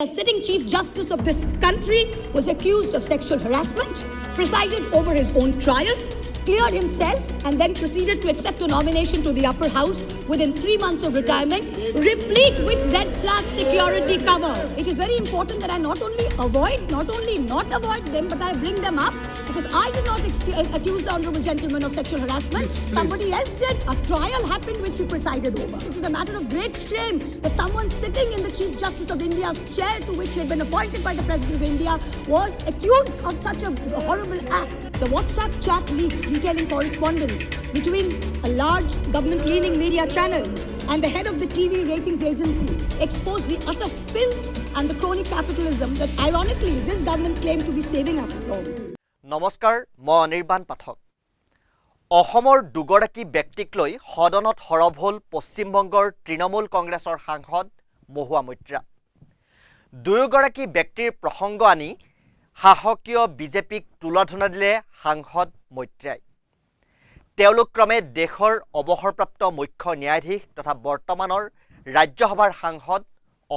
A sitting Chief Justice of this country was accused of sexual harassment, presided over his own trial, cleared himself, and then proceeded to accept a nomination to the upper house within 3 months of retirement, replete with Z+ security cover. It is very important that I not only not avoid them, but I bring them up because I did not accuse the honourable gentleman of sexual harassment. Somebody else did. A trial happened which he presided over. It is a matter of great shame that someone sitting in the Chief Justice of India's chair, to which he had been appointed by the President of India, was accused of such a horrible act. The WhatsApp chat leaks detailing correspondence between a large government-leaning media channel and the head of the TV ratings agency exposed the utter filth and the crony capitalism that ironically this government claimed to be saving us from. নমস্কাৰ মই অনিৰ্বাণ পাঠক অসমৰ দুগৰাকী ব্যক্তিক লৈ সদনত হৰব হ'ল পশ্চিমবংগৰ তৃণমূল কংগ্ৰেছৰ সাংসদ মহুৱা মৈত্ৰা দুয়োগৰাকী ব্যক্তিৰ প্ৰসংগ আনি সাহকীয় বিজেপিক তুলাধনা দিলে সাংসদ মৈত্ৰাই তেওঁলোক ক্ৰমে দেশৰ অৱসৰপ্ৰাপ্ত মুখ্য ন্যায়াধীশ তথা বৰ্তমানৰ ৰাজ্যসভাৰ সাংসদ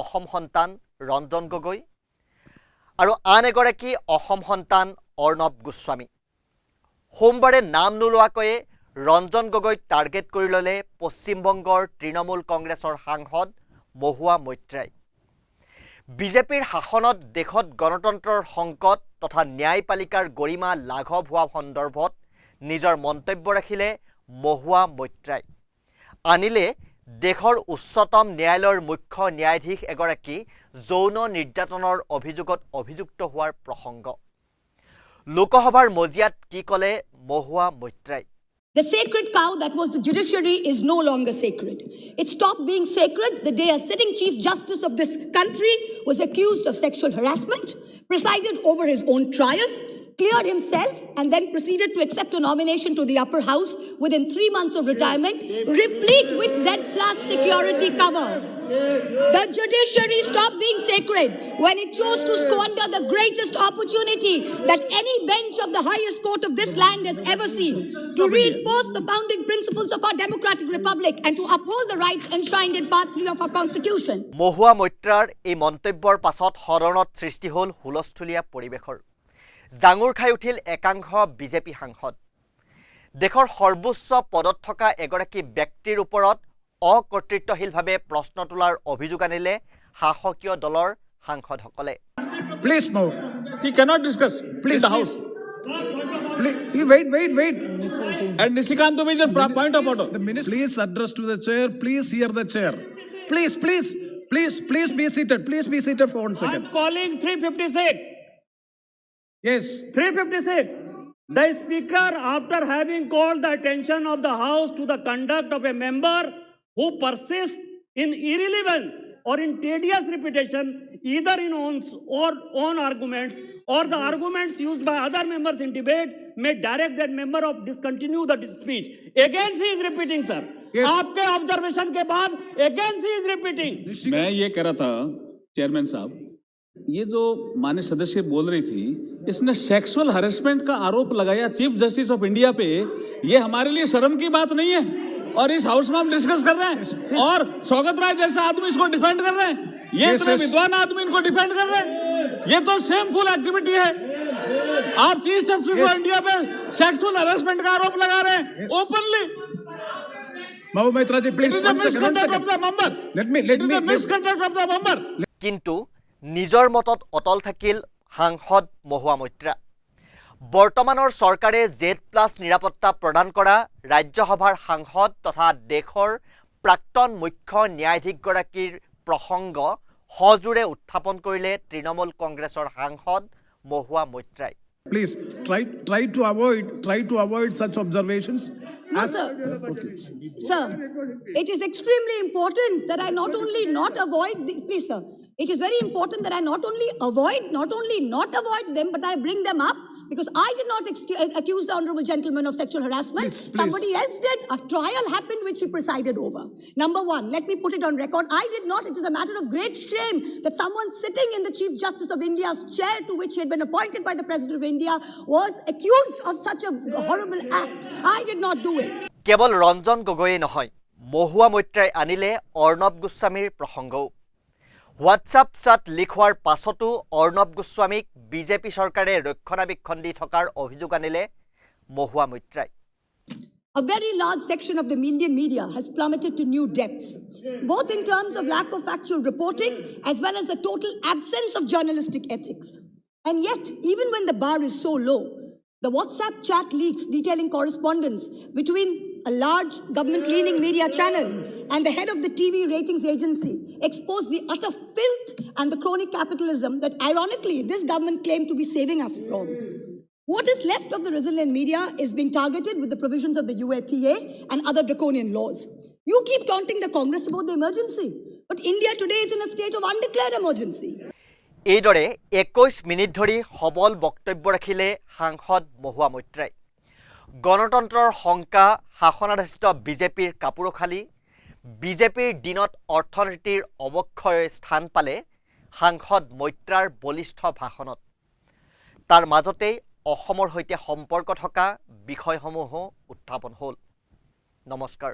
অসম সন্তান ৰঞ্জন গগৈ আৰু আন এগৰাকী অসম সন্তান অৰ্ণৱ গোস্বামী সোমবাৰে নাম নোলোৱাকৈ ৰঞ্জন গগৈ টাৰ্গেট কৰি ললে পশ্চিমবংগৰ তৃণমূল কংগ্ৰেছৰ সাংসদ মহুৱা মৈত্ৰাই বিজেপিৰ শাসনত দেশত গণতন্ত্ৰৰ সংকট তথা ন্যায়পালিকাৰ গৰিমা লাঘৱ হোৱা সন্দৰ্ভত নিজৰ মন্তব্য ৰাখিলে মহুৱা মৈত্ৰাই আনিলে দেশৰ উচ্চতম ন্যায়ালয়ৰ মুখ্য ন্যায়াধীশ এগৰাকী যৌন নিৰ্যাতনৰ অভিযোগত অভিযুক্ত হোৱাৰ প্ৰসংগ লোকসভাৰ মজিয়াত কি কলে মহুৱা মৈত্ৰাই The sacred cow that was the judiciary is no longer sacred. It stopped being sacred the day a sitting Chief Justice of this country was accused of sexual harassment, presided over his own trial, cleared himself, and then proceeded to accept a nomination to the upper house within 3 months of retirement, replete with Z+ security cover. The judiciary stopped being sacred when it chose to squander the greatest opportunity that any bench of the highest court of this land has ever seen to reinforce the founding principles of our democratic republic and to uphold the rights enshrined in Part 3 of our constitution. মহুৱা মৈত্ৰাৰ এই মন্তব্যৰ পাছত হৰণত সৃষ্টি হ'ল হুলস্থুলীয়া পৰিৱেশৰ জাঙুৰ খাই উঠিল একাংশ বিজেপি সাংসদ দেশৰ সৰ্বোচ্চ পদত থকা এগৰাকী ব্যক্তিৰ ওপৰত অকৰ্তৃত্বশীলভাৱে প্ৰশ্ন তোলাৰ অভিযোগ আনিলে সাহকীয় দলৰ সাংসদসকলে Please move. He cannot discuss. Please, in the house. Please, you wait. And Nishikant Dubey is a point of order. The minister, please address to the chair. Please hear the chair. Please be seated. Please be seated for 1 second. I'm calling 356. Yes. 356. The speaker, after having called the attention of the house to the conduct of a member who persists in irrelevance or in tedious repetition, either in own arguments or the arguments used by other members in debate, may direct that member of discontinue the speech. Again, he is repeating, sir. Yes. आपके observation के बाद again he is repeating. मैं ये कह रहा था chairman साहब ये जो माननीय सदस्य बोल रही थी इसने सेक्सुअल हरेसमेंट का आरोप लगाया चीफ जस्टिस ऑफ इंडिया पे ये हमारे लिए शर्म की बात नहीं है और इस हाउस में हम डिस्कस कर रहे हैं और स्वागत राय जैसा आदमी इसको डिफेंड कर रहे हैं ये इतने विद्वान आदमी इनको डिफेंड कर रहे हैं ये तो शेमफुल एक्टिविटी है आप चीफ जस्टिस ऑफ इंडिया पे सेक्सुअल हरेसमेंट का आरोप लगा रहे हैं openly Mahu Maitra ji, please. misconduct of the member. Let me. Misconduct of the member. কিন্তু নিজৰ মতত অটল থাকিল সাংসদ মহুৱা মৈত্ৰা বৰ্তমানৰ চৰকাৰে Z+ নিৰাপত্তা প্ৰদান কৰা ৰাজ্যসভাৰ সাংসদ তথা দেশৰ প্ৰাক্তন মুখ্য ন্যায়াধীশগৰাকীৰ প্ৰসংগ সজোৰে উত্থাপন কৰিলে তৃণমূল কংগ্ৰেছৰ সাংসদ মহুৱা মৈত্ৰাই Please try to avoid such observations. No, sir. Sir, it is extremely important that I not only not avoid please, sir. It is very important that I not only not avoid them, but I bring them up because I did not accuse the honourable gentleman of sexual harassment. Please. Somebody else did. A trial happened which he presided over. Number one, let me put it on record. I did not. It is a matter of great shame that someone sitting in the Chief Justice of India's chair, to which he had been appointed by the President of India, was accused of such a horrible act. I did not do it. কেৱল ৰঞ্জন গগৈয়ে নহয় মহুৱা মৈত্ৰাই আনিলে অৰ্ণৱ গোস্বামীৰ প্ৰসংগও WhatsApp chaat leak হোৱাৰ পাছতো অৰ্ণৱ গোস্বামীক BJP চৰকাৰে ৰক্ষণাবেক্ষণ দি থকাৰ অভিযোগ আনিলে মহুৱা মৈত্ৰাই। A very large section of the Indian media has plummeted to new depths, both in terms of lack of factual reporting as well as the total absence of journalistic ethics. And yet, even when the bar is so low, the WhatsApp chat leaks detailing correspondence between a large government-leaning media channel and the head of the TV ratings agency expose the utter filth and the crony capitalism that, ironically, this government claimed to be saving us from. What is left of the resilient media is being targeted with the provisions of the UAPA and other draconian laws. You keep taunting the Congress about the emergency, but India today is in a state of undeclared emergency. এইদৰে 21 minute ধৰি সবল বক্তব্য ৰাখিলে সাংসদ মহুৱা মৈত্ৰাই। গণতন্ত্ৰৰ শংকা শাসনাধিষ্ঠ বিজেপিৰ কাপোৰখালি, বিজেপিৰ দিনত অৰ্থনীতিৰ অৱক্ষয় স্থান পালে সাংসদ মৈত্ৰাৰ বলিষ্ঠ ভাষণত। তাৰ মাজতেই অসমৰ সৈতে সম্পৰ্ক থকা বিষয়সমূহো উত্থাপন হ'ল। নমস্কাৰ।